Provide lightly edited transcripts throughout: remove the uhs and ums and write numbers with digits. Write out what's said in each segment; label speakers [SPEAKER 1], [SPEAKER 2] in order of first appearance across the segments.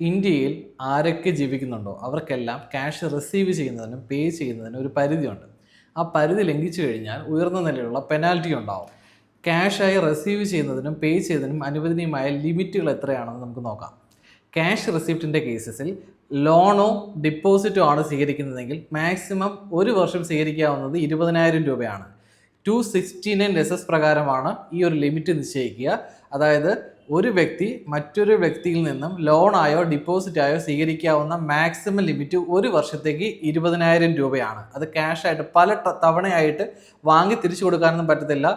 [SPEAKER 1] ഇന്ത്യയിൽ ആരൊക്കെ ജീവിക്കുന്നുണ്ടോ അവർക്കെല്ലാം ക്യാഷ് റിസീവ് ചെയ്യുന്നതിനും പേ ചെയ്യുന്നതിനും ഒരു പരിധിയുണ്ട്. ആ പരിധി ലംഘിച്ചു കഴിഞ്ഞാൽ ഉയർന്ന നിലയിലുള്ള പെനാൽറ്റി ഉണ്ടാവും. ക്യാഷായി റിസീവ് ചെയ്യുന്നതിനും പേ ചെയ്യുന്നതിനും അനുവദനീയമായ ലിമിറ്റുകൾ എത്രയാണെന്ന് നമുക്ക് നോക്കാം. ക്യാഷ് റിസിപ്റ്റിൻ്റെ കേസസിൽ ലോണോ ഡിപ്പോസിറ്റോ ആണ് സ്വീകരിക്കുന്നതെങ്കിൽ മാക്സിമം ഒരു വർഷം സ്വീകരിക്കാവുന്നത് 20,000 രൂപയാണ്. 269 SS പ്രകാരമാണ് ഈ ഒരു ലിമിറ്റ് നിശ്ചയിക്കുക. അതായത് ഒരു വ്യക്തി മറ്റൊരു വ്യക്തിയിൽ നിന്നും ലോണായോ ഡിപ്പോസിറ്റായോ സ്വീകരിക്കാവുന്ന മാക്സിമം ലിമിറ്റ് ഒരു വർഷത്തേക്ക് 20,000 രൂപയാണ്. അത് ക്യാഷായിട്ട് പല തവണയായിട്ട് വാങ്ങി തിരിച്ചു കൊടുക്കാനൊന്നും പറ്റത്തില്ല.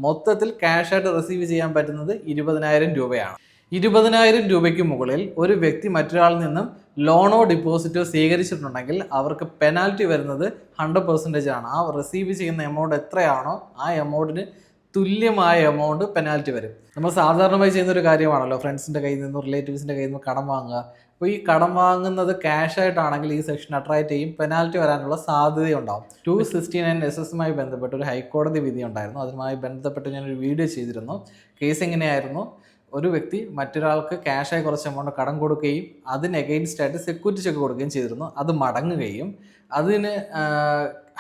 [SPEAKER 1] മൊത്തത്തിൽ ക്യാഷായിട്ട് റിസീവ് ചെയ്യാൻ പറ്റുന്നത് 20,000 രൂപയാണ്. 20,000 രൂപയ്ക്ക് മുകളിൽ ഒരു വ്യക്തി മറ്റൊരാളിൽ നിന്നും ലോണോ ഡിപ്പോസിറ്റോ സ്വീകരിച്ചിട്ടുണ്ടെങ്കിൽ അവർക്ക് പെനാൽറ്റി വരുന്നത് 100% ആണ്. ആ റിസീവ് ചെയ്യുന്ന എമൗണ്ട് എത്രയാണോ ആ എമൗണ്ടിന് തുല്യമായ എമൗണ്ട് പെനാൽറ്റി വരും. നമ്മൾ സാധാരണമായി ചെയ്യുന്നൊരു കാര്യമാണല്ലോ ഫ്രണ്ട്സിൻ്റെ കയ്യിൽ നിന്നും റിലേറ്റീവ്സിൻ്റെ കയ്യിൽ നിന്നും കടം വാങ്ങുക. അപ്പോൾ ഈ കടം വാങ്ങുന്നത് ക്യാഷ് ആയിട്ടാണെങ്കിൽ ഈ സെക്ഷൻ അട്രാക്റ്റ് ചെയ്യും, പെനാൽറ്റി വരാനുള്ള സാധ്യതയുണ്ടാവും. 269 SS ബന്ധപ്പെട്ട് ഒരു ഹൈക്കോടതി വിധി ഉണ്ടായിരുന്നു. അതുമായി ബന്ധപ്പെട്ട് ഞാനൊരു വീഡിയോ ചെയ്തിരുന്നു. കേസ് എങ്ങനെയായിരുന്നു? ഒരു വ്യക്തി മറ്റൊരാൾക്ക് ക്യാഷായി കുറച്ച് എമൗണ്ട് കടം കൊടുക്കുകയും അതിന് എഗെയിൻസ്റ്റ് ആയിട്ട് സെക്യൂരിറ്റി ചെക്ക് കൊടുക്കുകയും ചെയ്തിരുന്നു. അത് മടങ്ങുകയും അതിന്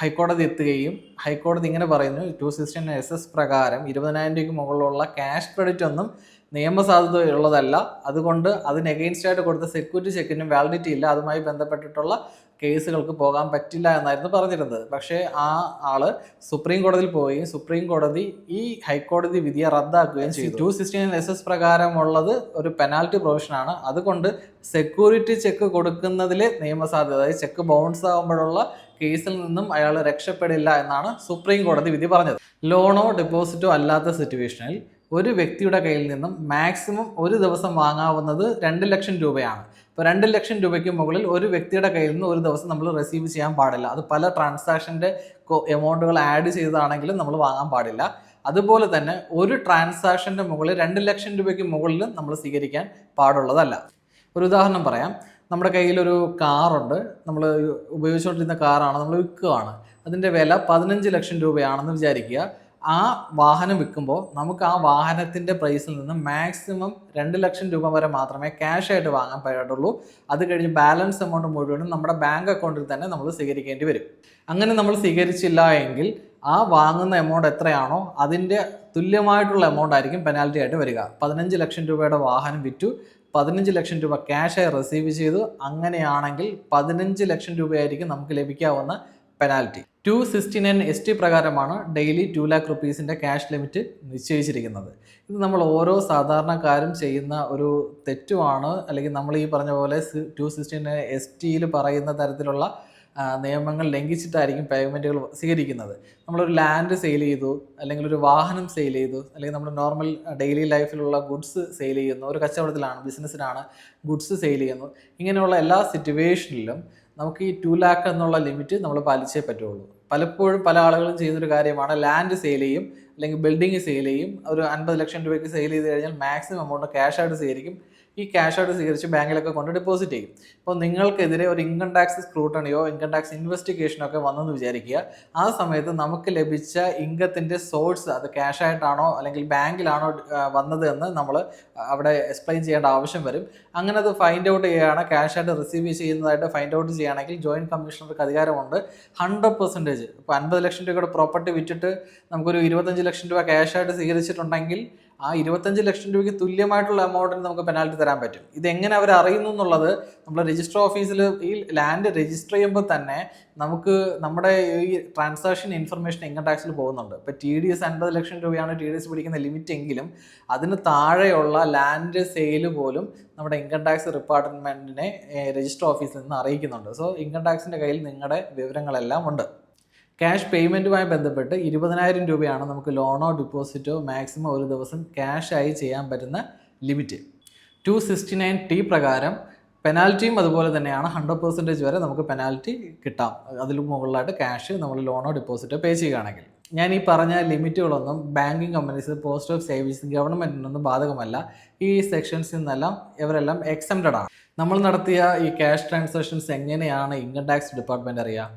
[SPEAKER 1] ഹൈക്കോടതി എത്തുകയും ഹൈക്കോടതി ഇങ്ങനെ പറയുന്നു, 269 SS പ്രകാരം 20,000 രൂപയ്ക്ക് മുകളിലുള്ള ക്യാഷ് ക്രെഡിറ്റ് ഒന്നും നിയമസാധുതയുള്ളതല്ല. അതുകൊണ്ട് അതിന് എഗെയിൻസ്റ്റ് ആയിട്ട് കൊടുത്ത സെക്യൂരിറ്റി ചെക്കിനും വാലിഡിറ്റി ഇല്ല. അതുമായി ബന്ധപ്പെട്ടിട്ടുള്ള കേസുകൾക്ക് പോകാൻ പറ്റില്ല എന്നായിരുന്നു പറഞ്ഞിരുന്നത്. പക്ഷേ ആ ആള് സുപ്രീം കോടതിയിൽ പോവുകയും സുപ്രീം കോടതി ഈ ഹൈക്കോടതി വിധിയെ റദ്ദാക്കുകയും ചെയ്തു. 269 SS പ്രകാരമുള്ളത് ഒരു പെനാൽറ്റി പ്രൊവിഷനാണ്. അതുകൊണ്ട് സെക്യൂരിറ്റി ചെക്ക് കൊടുക്കുന്നതിൽ നിയമസാധ്യത, അതായത് ചെക്ക് ബൗൺസ് ആകുമ്പോഴുള്ള കേസിൽ നിന്നും അയാൾ രക്ഷപ്പെടില്ല എന്നാണ് സുപ്രീം കോടതി വിധി പറഞ്ഞത്. ലോണോ ഡെപ്പോസിറ്റോ അല്ലാത്ത സിറ്റുവേഷനിൽ ഒരു വ്യക്തിയുടെ കയ്യിൽ നിന്നും മാക്സിമം ഒരു ദിവസം വാങ്ങാവുന്നത് 2 ലക്ഷം രൂപയാണ്. ഇപ്പോൾ 2 ലക്ഷം രൂപയ്ക്ക് മുകളിൽ ഒരു വ്യക്തിയുടെ കയ്യിൽ നിന്ന് ഒരു ദിവസം നമ്മൾ റിസീവ് ചെയ്യാൻ പാടില്ല. അത് പല ട്രാൻസാക്ഷൻ്റെ എമൗണ്ടുകൾ ആഡ് ചെയ്തതാണെങ്കിലും നമ്മൾ വാങ്ങാൻ പാടില്ല. അതുപോലെ തന്നെ ഒരു ട്രാൻസാക്ഷൻ്റെ മുകളിൽ 2 ലക്ഷം രൂപയ്ക്ക് മുകളിൽ നമ്മൾ സ്വീകരിക്കാൻ പാടുള്ളതല്ല. ഒരു ഉദാഹരണം പറയാം. നമ്മുടെ കയ്യിലൊരു കാറുണ്ട്, നമ്മൾ ഉപയോഗിച്ചുകൊണ്ടിരുന്ന കാറാണ്, നമ്മൾ വിൽക്കുകയാണ്. അതിൻ്റെ വില 15 ലക്ഷം രൂപയാണെന്ന് വിചാരിക്കുക. ആ വാഹനം വിൽക്കുമ്പോൾ നമുക്ക് ആ വാഹനത്തിൻ്റെ പ്രൈസിൽ നിന്ന് മാക്സിമം 2 ലക്ഷം രൂപ വരെ മാത്രമേ ക്യാഷ് ആയിട്ട് വാങ്ങാൻ പറ്റുള്ളൂ. അത് കഴിഞ്ഞ് ബാലൻസ് എമൗണ്ട് മുഴുവനും നമ്മുടെ ബാങ്ക് അക്കൗണ്ടിൽ തന്നെ നമ്മൾ സ്വീകരിക്കേണ്ടി വരും. അങ്ങനെ നമ്മൾ സ്വീകരിച്ചില്ല എങ്കിൽ ആ വാങ്ങുന്ന എമൗണ്ട് എത്രയാണോ അതിൻ്റെ തുല്യമായിട്ടുള്ള എമൗണ്ട് ആയിരിക്കും പെനാൽറ്റി ആയിട്ട് വരിക. 15 ലക്ഷം രൂപയുടെ വാഹനം വിറ്റു, 15 ലക്ഷം രൂപ ക്യാഷായി റിസീവ് ചെയ്തു. അങ്ങനെയാണെങ്കിൽ 15 ലക്ഷം രൂപയായിരിക്കും നമുക്ക് ലഭിക്കാവുന്ന പെനാൽറ്റി. 269 ST പ്രകാരമാണ് daily 2 lakh rupees cash limit നിശ്ചയിച്ചിരിക്കുന്നത്. ഇത് നമ്മൾ ഓരോ സാധാരണക്കാരും ചെയ്യുന്ന ഒരു തെറ്റുമാണ്. അല്ലെങ്കിൽ നമ്മൾ ഈ പറഞ്ഞ പോലെ 269 ST പറയുന്ന തരത്തിലുള്ള നിയമങ്ങൾ ലംഘിച്ചിട്ടായിരിക്കും പേയ്മെൻറ്റുകൾ സ്വീകരിക്കുന്നത്. നമ്മളൊരു ലാൻഡ് സെയിൽ ചെയ്തു, അല്ലെങ്കിൽ ഒരു വാഹനം സെയിൽ ചെയ്തു, അല്ലെങ്കിൽ നമ്മൾ നോർമൽ ഡെയിലി ലൈഫിലുള്ള ഗുഡ്സ് സെയിൽ ചെയ്യുന്നു, ഒരു കച്ചവടത്തിലാണ്, ബിസിനസ്സിലാണ്, ഗുഡ്സ് സെയിൽ ചെയ്യുന്നു. ഇങ്ങനെയുള്ള എല്ലാ സിറ്റുവേഷനിലും നമുക്ക് ഈ 2 lakh എന്നുള്ള ലിമിറ്റ് നമ്മൾ പാലിച്ചേ പറ്റുള്ളൂ. പലപ്പോഴും പല ആളുകളും ചെയ്യുന്നൊരു കാര്യമാണ്, ലാൻഡ് സെയിൽ ചെയ്യും അല്ലെങ്കിൽ ബിൽഡിംഗ് സെയിൽ ചെയ്യും. ഒരു 50 ലക്ഷം രൂപയ്ക്ക് സെയിൽ ചെയ്ത് കഴിഞ്ഞാൽ മാക്സിമം എമൗണ്ട് ക്യാഷായിട്ട് സ്വീകരിക്കും. ഈ ക്യാഷായിട്ട് സ്വീകരിച്ച് ബാങ്കിലൊക്കെ കൊണ്ട് ഡെപ്പോസിറ്റ് ചെയ്യും. അപ്പോൾ നിങ്ങൾക്കെതിരെ ഒരു ഇൻകം ടാക്സ് സ്ക്രൂട്ടണിയോ ഇൻകം ടാക്സ് ഇൻവെസ്റ്റിഗേഷനോ ഒക്കെ വന്നെന്ന് വിചാരിക്കുക. ആ സമയത്ത് നമുക്ക് ലഭിച്ച ഇൻകത്തിൻ്റെ സോഴ്സ് അത് ക്യാഷായിട്ടാണോ അല്ലെങ്കിൽ ബാങ്കിലാണോ വന്നത് എന്ന് നമ്മൾ അവിടെ എക്സ്പ്ലെയിൻ ചെയ്യേണ്ട ആവശ്യം വരും. അങ്ങനെ അത് ഫൈൻഡ് ഔട്ട് ചെയ്യുകയാണ്, ക്യാഷായിട്ട് റിസീവ് ചെയ്യുന്നതായിട്ട് ഫൈൻഡ് ഔട്ട് ചെയ്യുകയാണെങ്കിൽ ജോയിൻറ്റ് കമ്മീഷണർക്ക് അധികാരമുണ്ട് 100%. ഇപ്പോൾ 50 ലക്ഷം രൂപയുടെ പ്രോപ്പർട്ടി വിറ്റിട്ട് നമുക്കൊരു 25 ലക്ഷം രൂപ ക്യാഷായിട്ട് സ്വീകരിച്ചിട്ടുണ്ടെങ്കിൽ ആ 25 ലക്ഷം രൂപയ്ക്ക് തുല്യമായിട്ടുള്ള എമൗണ്ടിന് നമുക്ക് പെനാൽറ്റി തരാൻ പറ്റും. ഇതെങ്ങനെ അവർ അറിയുന്നു എന്നുള്ളത്, നമ്മൾ രജിസ്റ്റർ ഓഫീസിൽ ഈ ലാൻഡ് രജിസ്റ്റർ ചെയ്യുമ്പോൾ തന്നെ നമുക്ക് നമ്മുടെ ഈ ട്രാൻസാക്ഷൻ ഇൻഫർമേഷൻ ഇൻകം ടാക്സിൽ പോകുന്നുണ്ട്. ഇപ്പോൾ TDS 50 ലക്ഷം രൂപയാണ് TDS പിടിക്കുന്ന ലിമിറ്റ് എങ്കിലും അതിന് താഴെയുള്ള ലാൻഡ് സെയിൽ പോലും നമ്മുടെ ഇൻകം ടാക്സ് ഡിപ്പാർട്ട്മെൻറ്റിനെ രജിസ്റ്റർ ഓഫീസിൽ നിന്ന് അറിയിക്കുന്നുണ്ട്. സോ ഇൻകം ടാക്സിൻ്റെ കയ്യിൽ നിങ്ങളുടെ വിവരങ്ങളെല്ലാം ഉണ്ട്. ക്യാഷ് പേയ്മെൻറ്റുമായി ബന്ധപ്പെട്ട് 20,000 രൂപയാണ് നമുക്ക് ലോണോ ഡിപ്പോസിറ്റോ മാക്സിമം ഒരു ദിവസം ക്യാഷായി ചെയ്യാൻ പറ്റുന്ന ലിമിറ്റ്. 269 T പ്രകാരം പെനാൽറ്റിയും അതുപോലെ തന്നെയാണ്. 100% വരെ നമുക്ക് പെനാൽറ്റി കിട്ടാം അതിൽ മുകളിലായിട്ട് ക്യാഷ് നമ്മൾ ലോണോ ഡിപ്പോസിറ്റോ പേ ചെയ്യുകയാണെങ്കിൽ. ഞാൻ ഈ പറഞ്ഞ ലിമിറ്റുകളൊന്നും banking companies, post of savings, ഗവൺമെൻറ്റിനൊന്നും ബാധകമല്ല. ഈ സെക്ഷൻസിൽ നിന്നെല്ലാം ഇവരെല്ലാം എക്സംപ്റ്റഡ് ആണ്. നമ്മൾ നടത്തിയ ഈ ക്യാഷ് ട്രാൻസാക്ഷൻസ് എങ്ങനെയാണ് ഇൻകം ടാക്സ് ഡിപ്പാർട്ട്മെൻറ്റ് അറിയുക?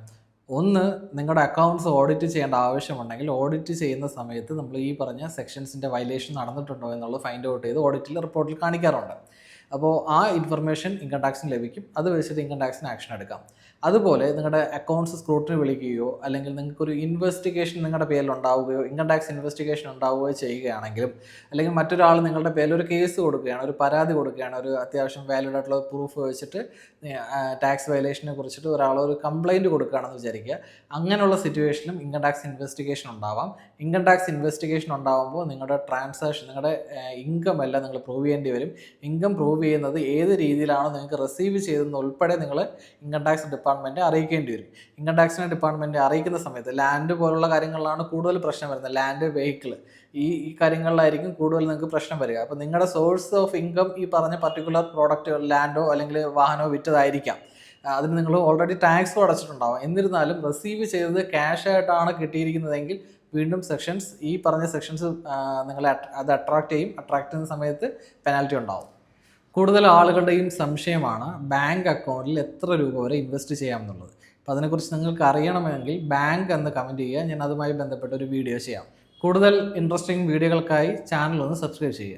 [SPEAKER 1] ഒന്ന്, നിങ്ങളുടെ അക്കൗണ്ട്സ് ഓഡിറ്റ് ചെയ്യേണ്ട ആവശ്യമുണ്ടെങ്കിൽ ഓഡിറ്റ് ചെയ്യുന്ന സമയത്ത് നമ്മൾ ഈ പറഞ്ഞ സെക്ഷൻസിൻ്റെ വയലേഷൻ നടന്നിട്ടുണ്ടോ എന്നുള്ളത് ഫൈൻഡ് ഔട്ട് ചെയ്ത് ഓഡിറ്റിൽ റിപ്പോർട്ടിൽ കാണിക്കാറുണ്ട്. അപ്പോൾ ആ ഇൻഫർമേഷൻ ഇൻകം ടാക്സിന് ലഭിക്കും. അത് വെച്ചിട്ട് ഇൻകം ടാക്സിന് ആക്ഷൻ എടുക്കാം. അതുപോലെ നിങ്ങളുടെ അക്കൗണ്ട്സ് സ്ക്രൂട്ടിനി വിളിക്കുകയോ അല്ലെങ്കിൽ നിങ്ങൾക്കൊരു ഇൻവെസ്റ്റിഗേഷൻ നിങ്ങളുടെ പേരിൽ ഉണ്ടാവുകയോ ഇൻകം ടാക്സ് ഇൻവെസ്റ്റിഗേഷൻ ഉണ്ടാവുകയോ ചെയ്യുകയാണെങ്കിലും, അല്ലെങ്കിൽ മറ്റൊരാൾ നിങ്ങളുടെ പേരിൽ ഒരു കേസ് കൊടുക്കുകയാണ്, ഒരു പരാതി കൊടുക്കുകയാണ്, ഒരു അത്യാവശ്യം വാലിഡ് ആയിട്ടുള്ള പ്രൂഫ് വെച്ചിട്ട് ടാക്സ് വയലേഷനെ കുറിച്ചിട്ട് ഒരാൾ ഒരു കംപ്ലയിൻറ്റ് കൊടുക്കുകയാണെന്ന് വിചാരിക്കുക. അങ്ങനെയുള്ള സിറ്റുവേഷനിലും ഇൻകം ടാക്സ് ഇൻവെസ്റ്റിഗേഷൻ ഉണ്ടാവാം. ഇൻകം ടാക്സ് ഇൻവെസ്റ്റിഗേഷൻ ഉണ്ടാകുമ്പോൾ നിങ്ങളുടെ ട്രാൻസാക്ഷൻ, നിങ്ങളുടെ ഇൻകം എല്ലാം നിങ്ങൾ പ്രൂവ് ചെയ്യേണ്ടി വരും. ഇൻകം പ്രൂവ് ചെയ്യുന്നത് ഏത് രീതിയിലാണോ നിങ്ങൾക്ക് റിസീവ് ചെയ്തതെന്ന് ഉൾപ്പെടെ നിങ്ങൾ ഇൻകം ടാക്സ് ഡിപ്പാർട്ട്മെൻറ്റ് അറിയിക്കേണ്ടി വരും. ഇൻകം ടാക്സിനെ ഡിപ്പാർട്ട്മെൻറ്റ് അറിയിക്കുന്ന സമയത്ത് ലാൻഡ് പോലുള്ള കാര്യങ്ങളിലാണ് കൂടുതൽ പ്രശ്നം വരുന്നത്. ലാൻഡ്, വെഹിക്കിൾ, ഈ കാര്യങ്ങളിലായിരിക്കും കൂടുതൽ നിങ്ങൾക്ക് പ്രശ്നം വരിക. അപ്പോൾ നിങ്ങളുടെ സോഴ്സ് ഓഫ് ഇൻകം ഈ പറഞ്ഞ പർട്ടിക്കുലർ പ്രോഡക്റ്റ്, ലാൻഡോ അല്ലെങ്കിൽ വാഹനമോ വിറ്റതായിരിക്കാം. അതിന് നിങ്ങൾ ഓൾറെഡി ടാക്സും അടച്ചിട്ടുണ്ടാവും. എന്നിരുന്നാലും റിസീവ് ചെയ്തത് ക്യാഷ് ആയിട്ടാണ് കിട്ടിയിരിക്കുന്നതെങ്കിൽ വീണ്ടും സെക്ഷൻസ്, ഈ പറഞ്ഞ സെക്ഷൻസ് നിങ്ങളെ അത് അട്രാക്റ്റ് ചെയ്യും. അട്രാക്റ്റ് ചെയ്യുന്ന സമയത്ത് പെനാൽറ്റി ഉണ്ടാവും. കൂടുതൽ ആളുകളുടെയും സംശയമാണ് ബാങ്ക് അക്കൗണ്ടിൽ എത്ര രൂപ വരെ ഇൻവെസ്റ്റ് ചെയ്യാമെന്നുള്ളത്. അപ്പോൾ അതിനെക്കുറിച്ച് നിങ്ങൾക്ക് അറിയണമെങ്കിൽ ബാങ്ക് എന്ന് കമൻറ്റ് ചെയ്യുക. ഞാൻ അതുമായി ബന്ധപ്പെട്ട ഒരു വീഡിയോ ചെയ്യാം. കൂടുതൽ ഇൻട്രസ്റ്റിംഗ് വീഡിയോകൾക്കായി ചാനൽ ഒന്ന് സബ്സ്ക്രൈബ് ചെയ്യുക.